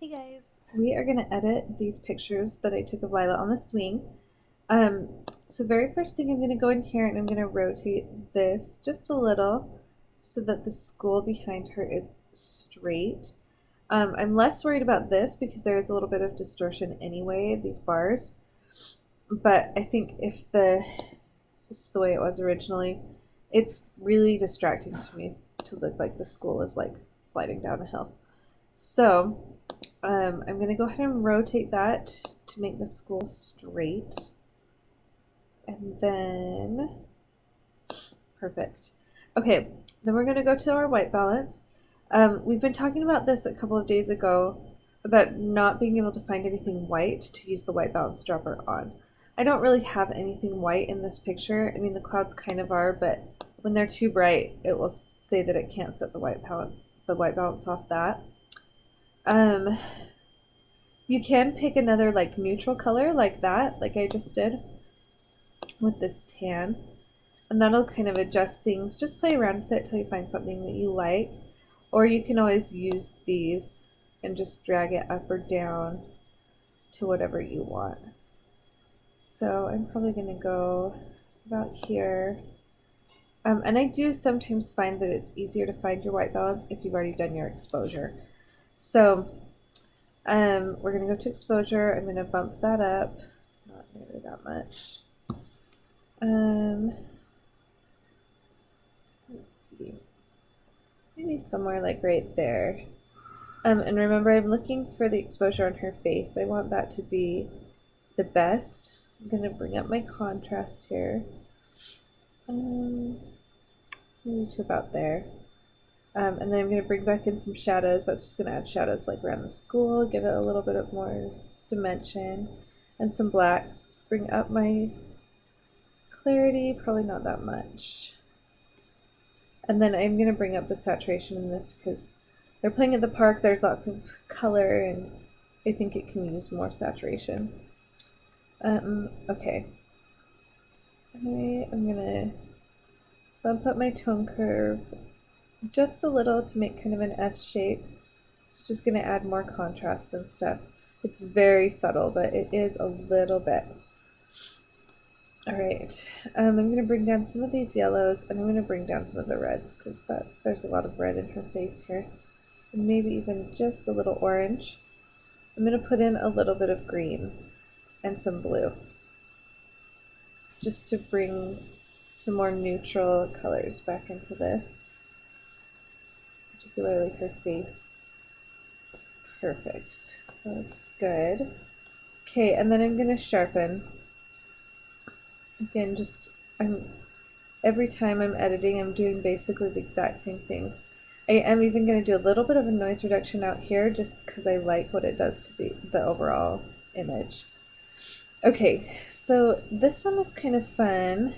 Hey guys, we are going to edit these pictures that I took of Lylah on the swing. So very first thing, I'm going to go in here and I'm going to rotate this just a little so that the school behind her is straight. I'm less worried about this because there is a little bit of distortion anyway, these bars. But I think if this is the way it was originally, it's really distracting to me to look like the school is like sliding down a hill. So I'm going to go ahead and rotate that to make the school straight. And then, perfect. Okay, then we're going to go to our white balance. We've been talking about this a couple of days ago about not being able to find anything white to use the white balance dropper on. I don't really have anything white in this picture. I mean, the clouds kind of are, but when they're too bright, it will say that it can't set the white balance off that. You can pick another like neutral color like that, like I just did with this tan, and that'll kind of adjust things. Just play around with it till you find something that you like, or you can always use these and just drag it up or down to whatever you want. So I'm probably going to go about here. And I do sometimes find that it's easier to find your white balance if you've already done your exposure. So we're going to go to exposure. I'm going to bump that up, not nearly that much. Let's see, maybe somewhere like right there. And remember, I'm looking for the exposure on her face. I want that to be the best. I'm going to bring up my contrast here. Maybe to about there. And then I'm going to bring back in some shadows. That's just going to add shadows like around the school, give it a little bit of more dimension. And some blacks. Bring up my clarity, probably not that much. And then I'm going to bring up the saturation in this because they're playing at the park. There's lots of color and I think it can use more saturation. Okay. I'm going to bump up my tone curve just a little to make kind of an S shape. It's just going to add more contrast and stuff. It's very subtle, but it is a little bit. Alright, I'm going to bring down some of these yellows, and I'm going to bring down some of the reds, because there's a lot of red in her face here. And maybe even just a little orange. I'm going to put in a little bit of green and some blue, just to bring some more neutral colors back into this, particularly her face. Perfect. That looks good. Okay, and then I'm going to sharpen. Again, every time I'm editing, I'm doing basically the exact same things. I am even going to do a little bit of a noise reduction out here just because I like what it does to the overall image. Okay, so this one is kind of fun.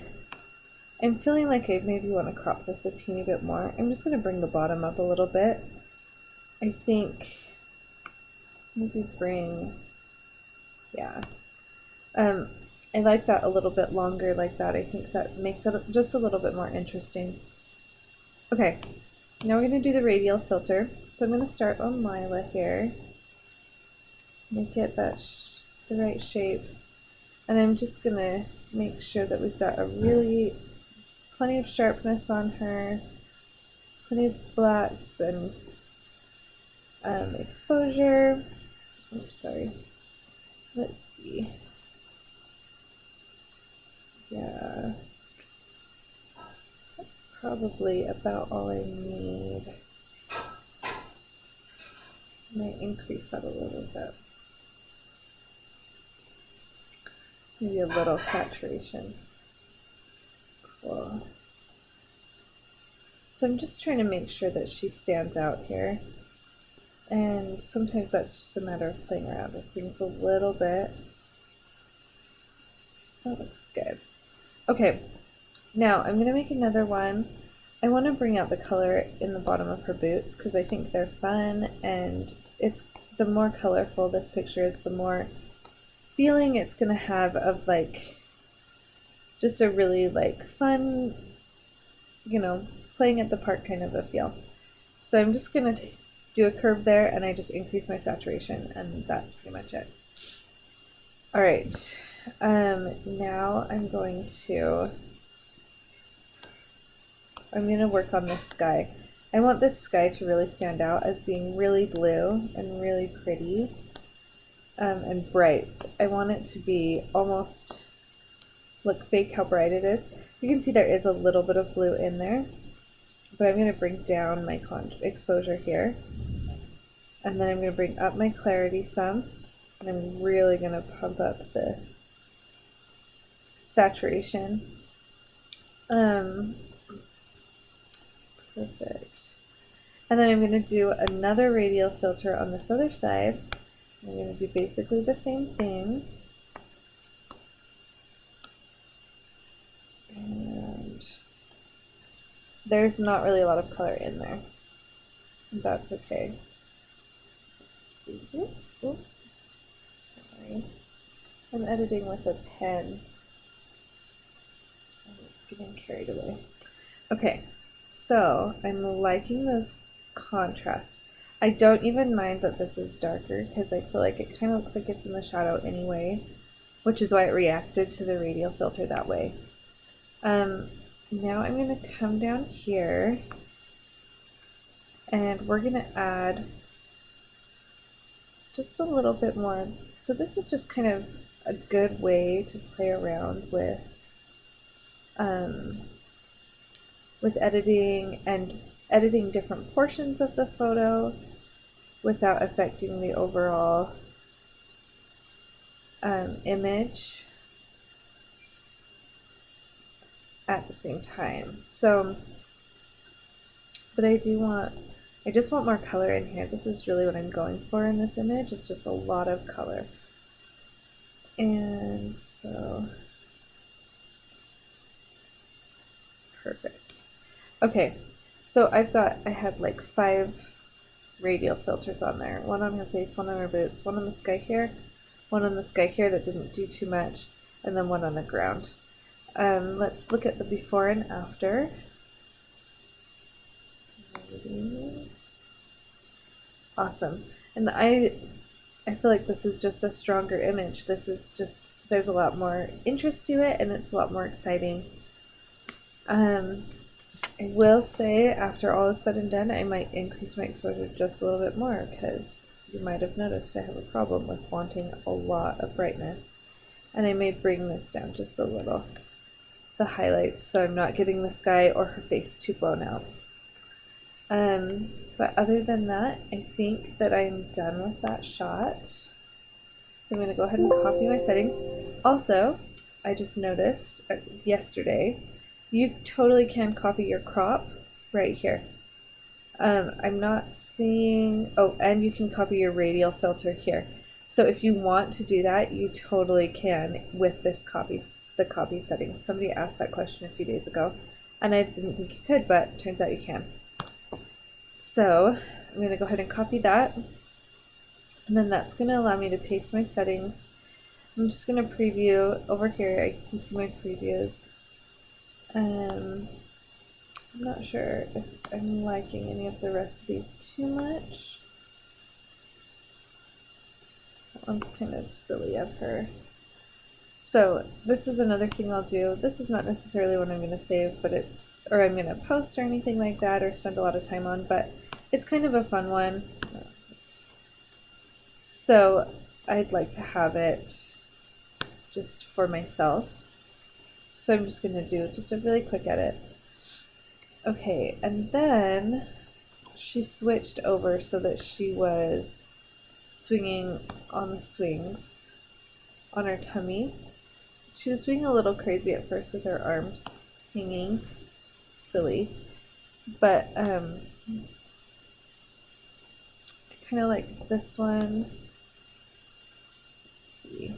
I'm feeling like I maybe want to crop this a teeny bit more. I'm just going to bring the bottom up a little bit. I think maybe yeah. I like that a little bit longer like that. I think that makes it just a little bit more interesting. Okay, now we're going to do the radial filter. So I'm going to start on Lylah here. Make it the right shape. And I'm just going to make sure that we've got plenty of sharpness on her, plenty of blacks and exposure. Oops, sorry. Let's see. Yeah, that's probably about all I need. I might increase that a little bit. Maybe a little saturation. Cool. So I'm just trying to make sure that she stands out here. And sometimes that's just a matter of playing around with things a little bit. That looks good. Okay, now I'm going to make another one. I want to bring out the color in the bottom of her boots because I think they're fun, and the more colorful this picture is, the more feeling it's going to have of like just a really like fun, playing at the park kind of a feel. So I'm just going to do a curve there, and I just increase my saturation, and that's pretty much it. All right, now I'm going to work on this sky. I want this sky to really stand out as being really blue and really pretty and bright. I want it to be almost look fake how bright it is. You can see there is a little bit of blue in there, but I'm going to bring down my exposure here, and then I'm going to bring up my clarity some, and I'm really going to pump up the saturation. Perfect. And then I'm going to do another radial filter on this other side. I'm going to do basically the same thing. And there's not really a lot of color in there. That's okay. Let's see. Ooh. Sorry. I'm editing with a pen, and it's getting carried away. Okay, so I'm liking those contrasts. I don't even mind that this is darker because I feel like it kind of looks like it's in the shadow anyway, which is why it reacted to the radial filter that way. Now I'm going to come down here, and we're going to add just a little bit more. So this is just kind of a good way to play around with editing and editing different portions of the photo without affecting the overall image at the same time. So, but I just want more color in here. This is really what I'm going for in this image. It's just a lot of color. And so, perfect. Okay, so I had like 5 radial filters on there. One on her face, one on her boots, one on the sky here, one on the sky here that didn't do too much, and then one on the ground. Let's look at the before and after. Awesome. And I feel like this is just a stronger image. This is just, there's a lot more interest to it, and it's a lot more exciting. I will say, after all is said and done, I might increase my exposure just a little bit more, because you might have noticed I have a problem with wanting a lot of brightness. And I may bring this down just a little, the highlights, so I'm not getting the sky or her face too blown out. But other than that, I think that I'm done with that shot. So I'm going to go ahead and copy my settings. Also, I just noticed yesterday, you totally can copy your crop right here. I'm not seeing, oh, and you can copy your radial filter here. So if you want to do that, you totally can with this the copy settings. Somebody asked that question a few days ago, and I didn't think you could, but turns out you can. So I'm going to go ahead and copy that, and then that's going to allow me to paste my settings. I'm just going to preview over here. I can see my previews. I'm not sure if I'm liking any of the rest of these too much. That one's kind of silly of her. So this is another thing I'll do. This is not necessarily what I'm going to save, but or I'm going to post or anything like that, or spend a lot of time on, but it's kind of a fun one. So I'd like to have it just for myself. So I'm just going to do just a really quick edit. Okay, and then she switched over so that she was swinging on the swings on her tummy. She was being a little crazy at first with her arms hanging, silly, but I kind of like this one. Let's see.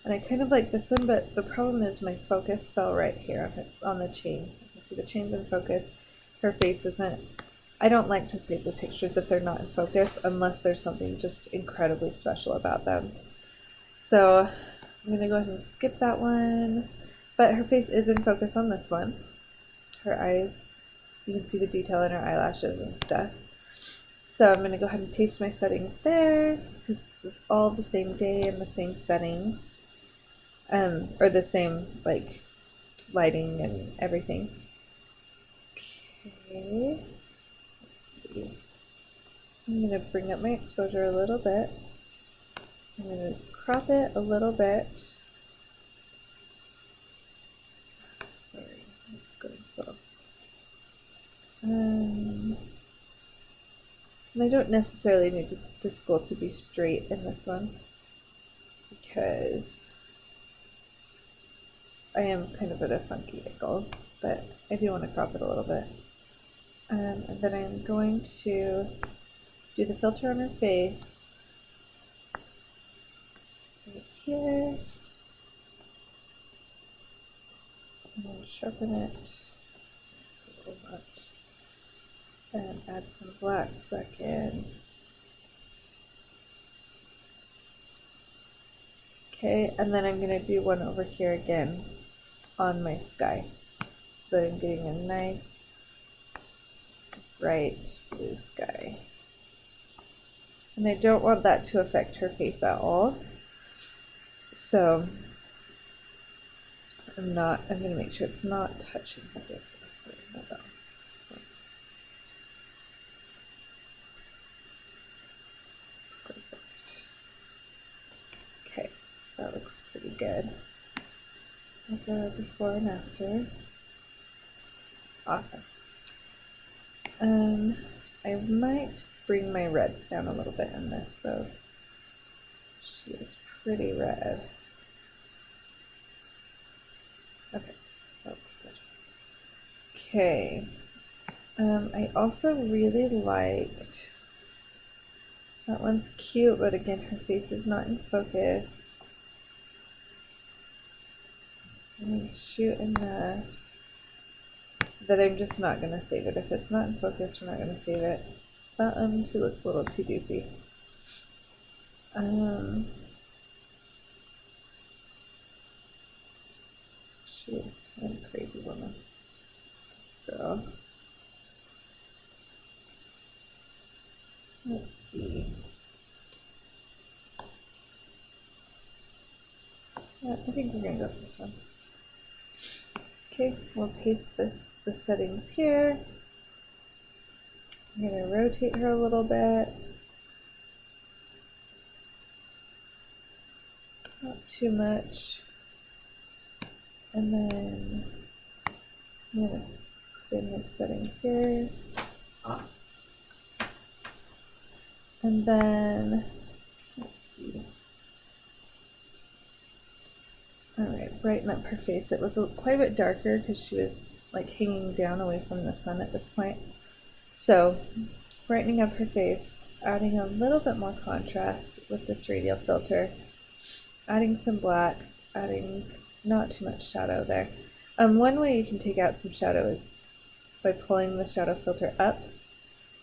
And I kind of like this one, but the problem is my focus fell right here on the chain. You can see the chain's in focus. Her face isn't. I don't like to save the pictures if they're not in focus unless there's something just incredibly special about them. So I'm going to go ahead and skip that one. But her face is in focus on this one. Her eyes, you can see the detail in her eyelashes and stuff. So I'm going to go ahead and paste my settings there because this is all the same day and the same settings, or the same like lighting and everything. Okay, let's see. I'm going to bring up my exposure a little bit. I'm going to crop it a little bit. Sorry, this is going slow. And I don't necessarily need the skull to be straight in this one because I am kind of at a funky angle, but I do want to crop it a little bit. And then I'm going to do the filter on her face right here. And then sharpen it a little much. And add some blacks back in. Okay, and then I'm going to do one over here again on my sky so that I'm getting a nice bright blue sky. And I don't want that to affect her face at all. So I'm going to make sure it's not touching her face. Oh, sorry, not that one. This one. Perfect. Okay, that looks pretty good. I'll go before and after. Awesome. I might bring my reds down a little bit in this though, because she is pretty red. Okay, that looks good. Okay, I also really liked, that one's cute, but again, her face is not in focus. Let me shoot enough that I'm just not going to save it. If it's not in focus, we're not going to save it. She looks a little too doofy. She is kind of a crazy woman, this girl. Let's see. Yeah, I think we're going to go with this one. Okay, we'll paste the settings here. I'm going to rotate her a little bit. Not too much. And then I'm going to put in the settings here. And then, let's see. Alright, brighten up her face. It was quite a bit darker because she was like hanging down away from the sun at this point. So, brightening up her face, adding a little bit more contrast with this radial filter, adding some blacks, adding not too much shadow there. One way you can take out some shadow is by pulling the shadow filter up,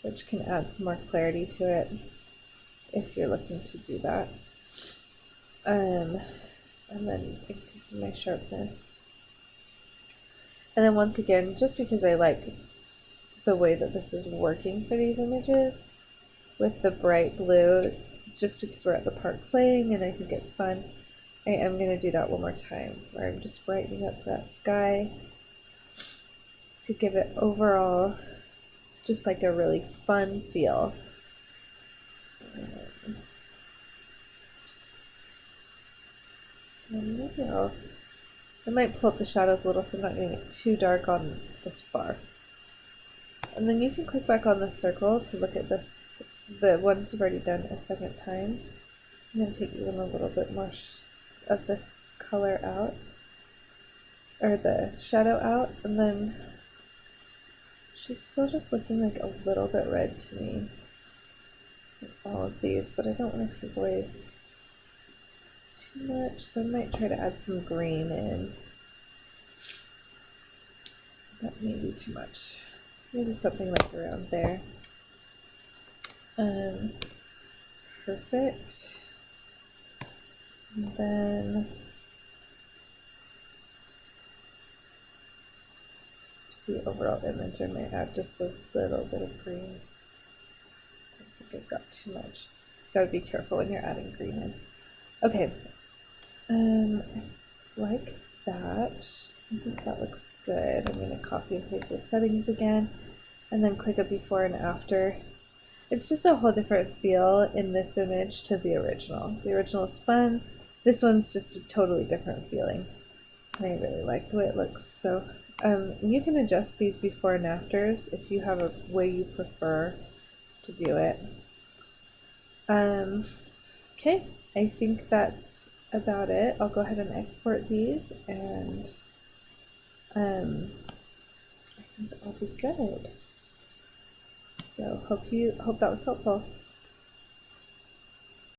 which can add some more clarity to it if you're looking to do that. And then increasing my sharpness. And then once again, just because I like the way that this is working for these images with the bright blue, just because we're at the park playing and I think it's fun, I am going to do that one more time where I'm just brightening up that sky to give it overall just like a really fun feel. Maybe I might pull up the shadows a little so I'm not getting it too dark on this bar. And then you can click back on the circle to look at this, the ones you've already done a second time. I'm going to take even a little bit more of this color out, or the shadow out, and then she's still just looking like a little bit red to me. All of these, but I don't want to take away too much, so I might try to add some green in. That may be too much. Maybe something like around there. Perfect. And then the overall image, I might add just a little bit of green. think I've got too much. Gotta be careful when you're adding green in. Okay, I like that. I think that looks good. I'm going to copy and paste the settings again and then click a before and after. It's just a whole different feel in this image to the original. The original is fun. This one's just a totally different feeling. And I really like the way it looks. So you can adjust these before and afters if you have a way you prefer to view it. Okay, I think that's about it. I'll go ahead and export these, and I think I'll be good. So hope that was helpful.